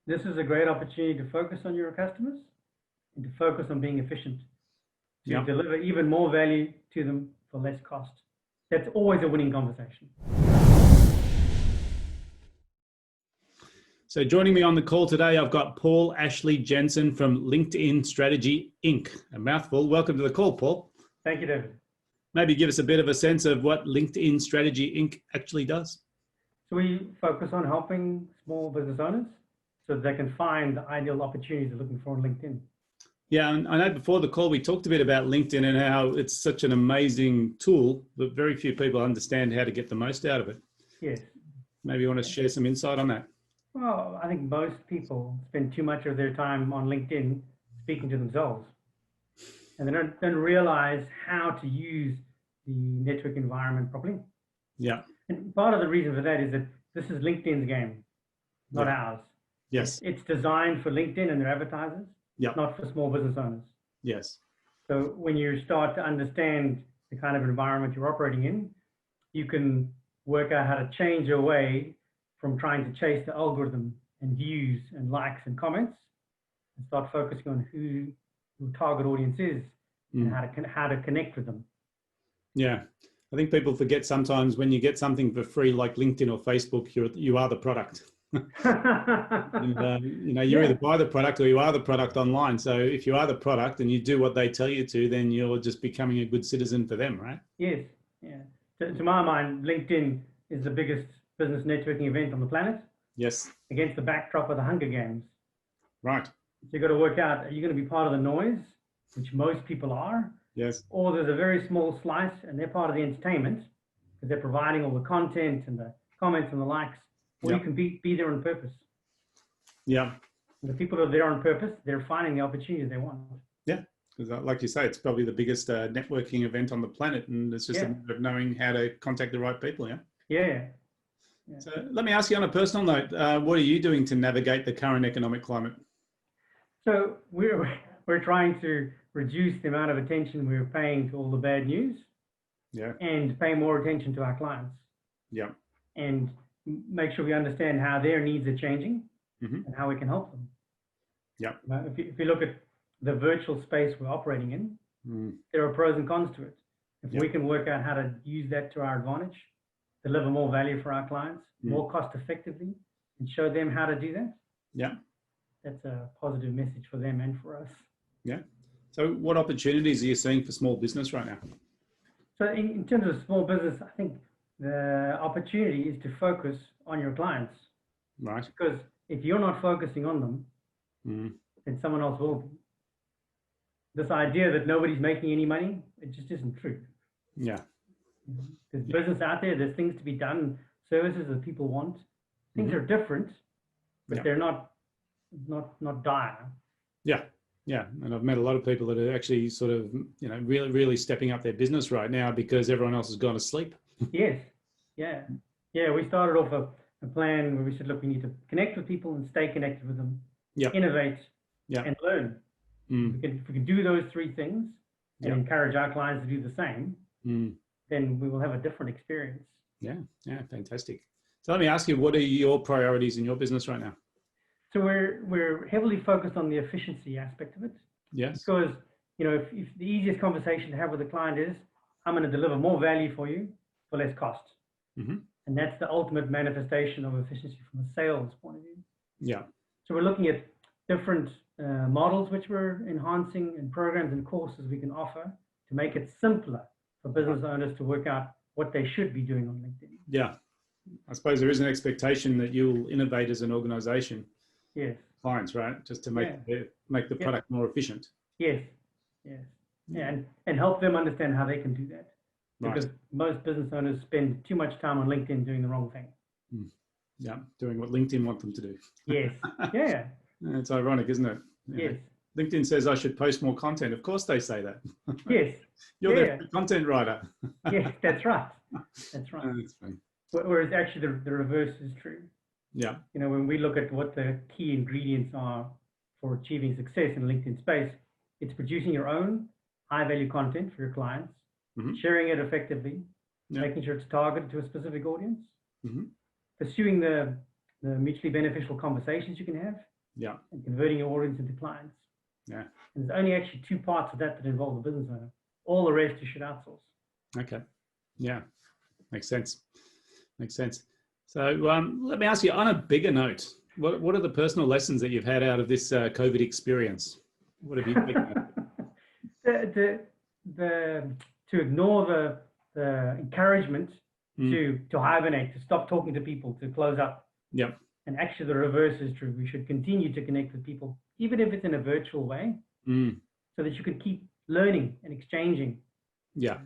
This is a great opportunity to focus on your customers and to focus on being efficient, to Yeah. deliver even more value to them for less cost. That's always a winning conversation. So joining me on the call today, I've got Paul Ashley Jensen from LinkedIn Strategy Inc. A mouthful. Welcome to the call, Paul. Thank you, David. Maybe give us a bit of a sense of what LinkedIn Strategy Inc. actually does. So we focus on helping small business owners so that they can find the ideal opportunities they're looking for on LinkedIn. Yeah, and I know before the call we talked a bit about LinkedIn and how it's such an amazing tool, but very few people understand how to get the most out of it. Yes. Maybe you want to share some insight on that? Well, I think most people spend too much of their time on LinkedIn speaking to themselves, and they don't realize how to use the network environment properly. Yeah. And part of the reason for that is that this is LinkedIn's game, not ours. Yes. It's designed for LinkedIn and their advertisers, Yeah. not for small business owners. Yes. So when you start to understand the kind of environment you're operating in, you can work out how to change your way from trying to chase the algorithm and views and likes and comments, and start focusing on who your target audience is and how to connect with them. Yeah. I think people forget sometimes when you get something for free like LinkedIn or Facebook, you are the product. And, you either buy the product or you are the product online. So if you are the product and you do what they tell you to, then you're just becoming a good citizen for them, right? Yes. Yeah. To my mind, LinkedIn is the biggest business networking event on the planet. Yes. Against the backdrop of the Hunger Games. Right. So you've got to work out, are you going to be part of the noise, which most people are? Yes. Or there's a very small slice and they're part of the entertainment because they're providing all the content and the comments and the likes. Or you can be there on purpose. Yeah. And the people who are there on purpose, they're finding the opportunities they want. Yeah. Because like you say, it's probably the biggest networking event on the planet. And it's just a matter of knowing how to contact the right people. Yeah. Yeah. So let me ask you on a personal note, what are you doing to navigate the current economic climate? So we're trying to reduce the amount of attention we're paying to all the bad news. Yeah. And pay more attention to our clients. Yeah. And make sure we understand how their needs are changing and how we can help them. Yeah. If you look at the virtual space we're operating in, there are pros and cons to it. If we can work out how to use that to our advantage, deliver more value for our clients, more cost effectively, and show them how to do that. Yeah. That's a positive message for them and for us. Yeah. So what opportunities are you seeing for small business right now? So in terms of small business, I think the opportunity is to focus on your clients. Right. Because if you're not focusing on them, then someone else will be. This idea that nobody's making any money, it just isn't true. Yeah. There's business out there, there's things to be done, services that people want. Things are different, but they're not dire. Yeah. Yeah. And I've met a lot of people that are actually sort of, really, really stepping up their business right now because everyone else has gone to sleep. Yes. Yeah. Yeah. We started off a plan where we said, look, we need to connect with people and stay connected with them, innovate and learn. If we can do those three things and encourage our clients to do the same, then we will have a different experience. Yeah. Yeah. Fantastic. So let me ask you, what are your priorities in your business right now? So we're heavily focused on the efficiency aspect of it. Yes. Because, if the easiest conversation to have with a client is, I'm going to deliver more value for you for less cost. And that's the ultimate manifestation of efficiency from a sales point of view. Yeah. So we're looking at different models which we're enhancing and programs and courses we can offer to make it simpler for business owners to work out what they should be doing on LinkedIn. Yeah. I suppose there is an expectation that you'll innovate as an organization. Yes. Clients, right? Just to make the product more efficient. Yes. Yes. Yeah. And help them understand how they can do that. Because most business owners spend too much time on LinkedIn doing the wrong thing. Yeah, doing what LinkedIn want them to do. Yes. Yeah. It's ironic, isn't it? Yes. LinkedIn says I should post more content. Of course they say that. Yes. You're their content writer. Yes, that's right. That's right. That's funny. Whereas actually the reverse is true. Yeah. When we look at what the key ingredients are for achieving success in LinkedIn space, it's producing your own high value content for your clients, sharing it effectively, making sure it's targeted to a specific audience, pursuing the the mutually beneficial conversations you can have, Yeah. and converting your audience into clients. Yeah. And there's only actually two parts of that involve the business owner. All the rest you should outsource. Okay. Yeah. Makes sense. Makes sense. So let me ask you on a bigger note, what are the personal lessons that you've had out of this COVID experience? What have you taken out? To ignore the encouragement Mm. to hibernate, to stop talking to people, to close up. Yep. And actually the reverse is true. We should continue to connect with people, even if it's in a virtual way, so that you can keep learning and exchanging. Yeah.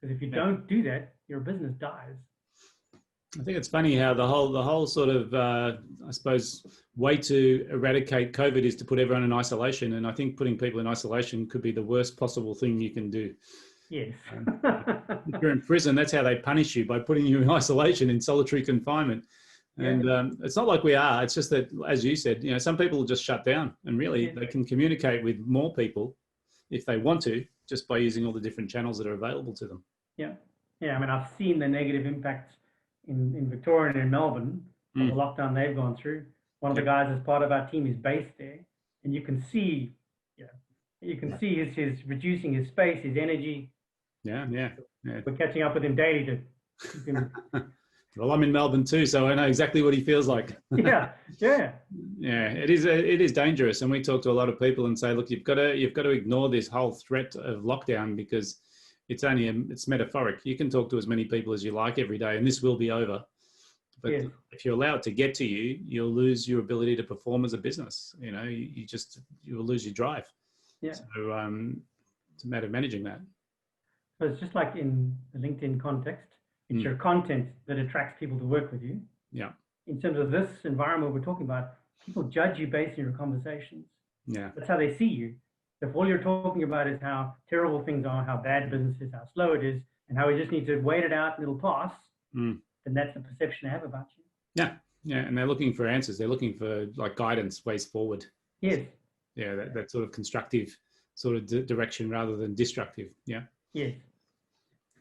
Because if you don't do that, your business dies. I think it's funny how the whole sort of, I suppose, way to eradicate COVID is to put everyone in isolation. And I think putting people in isolation could be the worst possible thing you can do. Yes. If you're in prison, that's how they punish you, by putting you in isolation, in solitary confinement. And it's not like we are. It's just that, as you said, some people just shut down, and really they can communicate with more people if they want to, just by using all the different channels that are available to them. Yeah. I mean, I've seen the negative impacts in Victoria and in Melbourne of the lockdown they've gone through. One of the guys as part of our team is based there, and you can see his reducing his space, his energy. Yeah. We're catching up with him daily to keep him. Well, I'm in Melbourne too, so I know exactly what he feels like. Yeah. It is dangerous, and we talk to a lot of people and say, look, you've got to ignore this whole threat of lockdown, because it's metaphoric. You can talk to as many people as you like every day, and this will be over. But if you allow it to get to you, you'll lose your ability to perform as a business. You will lose your drive. Yeah. So it's a matter of managing that. So it's just like in the LinkedIn context. It's your content that attracts people to work with you. Yeah. In terms of this environment we're talking about, people judge you based on your conversations. Yeah. That's how they see you. If all you're talking about is how terrible things are, how bad business is, how slow it is, and how we just need to wait it out and it'll pass, then that's the perception they have about you. Yeah. And they're looking for answers. They're looking for guidance, ways forward. Yes. Yeah. That sort of constructive sort of direction rather than destructive. Yeah. Yes.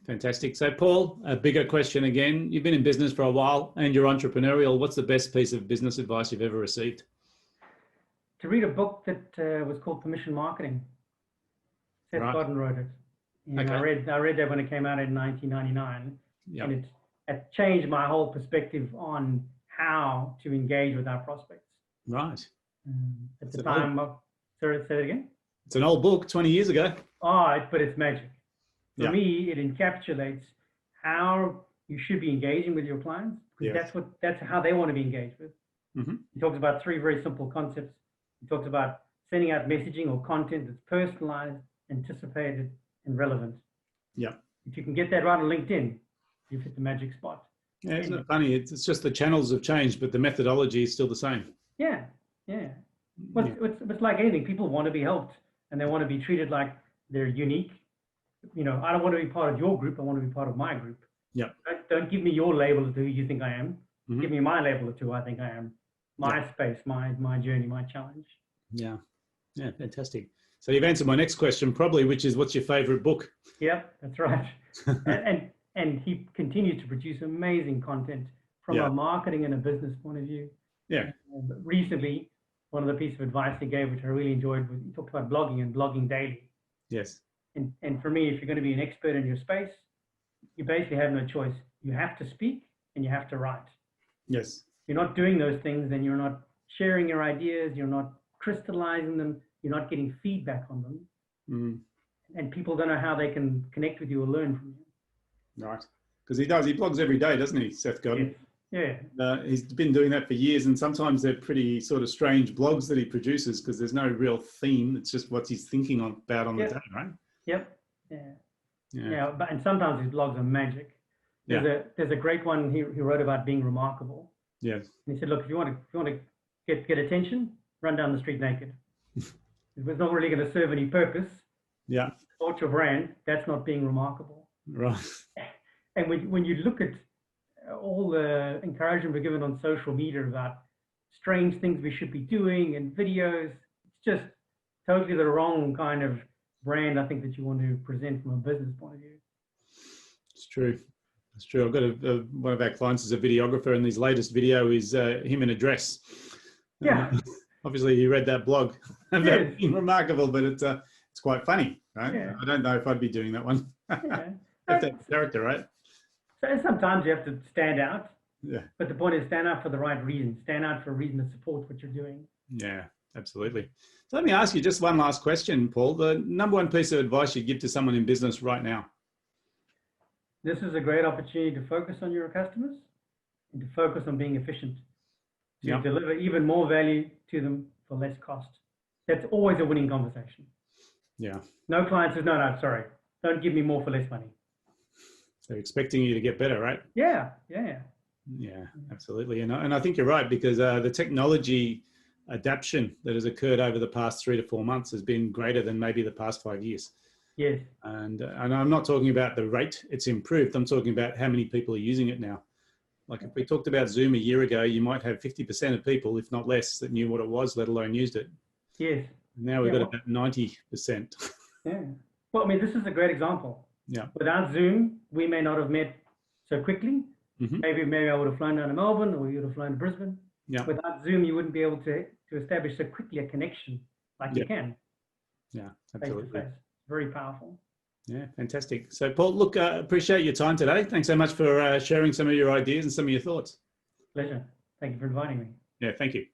Fantastic. So, Paul, a bigger question again. You've been in business for a while and you're entrepreneurial. What's the best piece of business advice you've ever received? To read a book that was called Permission Marketing. Seth Godin wrote it. And I read that when it came out in 1999. Yep. And it changed my whole perspective on how to engage with our prospects. Right. At the time, sorry, say it again? It's an old book, 20 years ago. But it's magic. For me, it encapsulates how you should be engaging with your clients, because that's how they want to be engaged with. He talks about 3 very simple concepts. He talks about sending out messaging or content that's personalized, anticipated, and relevant. Yeah. If you can get that right on LinkedIn, you've hit the magic spot. Yeah, isn't it funny? It's just the channels have changed, but the methodology is still the same. Yeah. Well, it's like anything. People want to be helped, and they want to be treated like they're unique. I don't want to be part of your group. I want to be part of my group. Yeah. Don't give me your label of who you think I am. Give me my label of who I think I am. My space, my journey, my challenge. Yeah. Fantastic. So you've answered my next question probably, which is, what's your favorite book? Yep, that's right. and he continues to produce amazing content from a marketing and a business point of view. Yeah. Recently, one of the pieces of advice he gave, which I really enjoyed, was he talked about blogging and blogging daily. Yes. And for me, if you're going to be an expert in your space, you basically have no choice. You have to speak and you have to write. Yes. If you're not doing those things, then you're not sharing your ideas, you're not crystallizing them, you're not getting feedback on them. And people don't know how they can connect with you or learn from you. Right. Because he blogs every day, doesn't he, Seth Godin? Yes. Yeah. He's been doing that for years, and sometimes they're pretty sort of strange blogs that he produces because there's no real theme. It's just what he's thinking about on the day, right? Yep. But and sometimes his blogs are magic. There's a great one he wrote about being remarkable. Yes. And he said, look, if you want to get attention, run down the street naked. It's not really going to serve any purpose. Yeah. Support your brand. That's not being remarkable. Right. And when you look at all the encouragement we're given on social media about strange things we should be doing and videos, it's just totally the wrong kind of brand, I think, that you want to present from a business point of view. It's true. That's true. I've got one of our clients is a videographer, and his latest video is him in a dress. Yeah. Obviously, you read that blog. Yes. Remarkable, but it's quite funny, right? Yeah. I don't know if I'd be doing that one. Yeah. Have to have character, right? So sometimes you have to stand out, Yeah. but the point is stand out for the right reason. Stand out for a reason that supports what you're doing. Yeah, absolutely. So let me ask you just one last question, Paul. The number one piece of advice you'd give to someone in business right now? This is a great opportunity to focus on your customers and to focus on being efficient, to Yeah. deliver even more value to them for less cost. That's always a winning conversation. Yeah. No client says, no, sorry, don't give me more for less money. They're expecting you to get better, right? Yeah. Yeah, absolutely. And I think you're right, because the technology adaptation that has occurred over the past 3 to 4 months has been greater than maybe the past 5 years. Yes. And I'm not talking about the rate it's improved. I'm talking about how many people are using it now. Like if we talked about Zoom a year ago, you might have 50% of people, if not less, that knew what it was, let alone used it. Yes. Now we've got about 90%. Yeah. Well, I mean, this is a great example. Yeah. Without Zoom, we may not have met so quickly. Mm-hmm. Maybe I would have flown down to Melbourne, or you would have flown to Brisbane. Yeah. Without Zoom, you wouldn't be able to establish so quickly a connection like you can. Yeah, absolutely. Face to face. Very powerful. Yeah, fantastic. So Paul, look, appreciate your time today. Thanks so much for sharing some of your ideas and some of your thoughts. Pleasure. Thank you for inviting me. Yeah, thank you.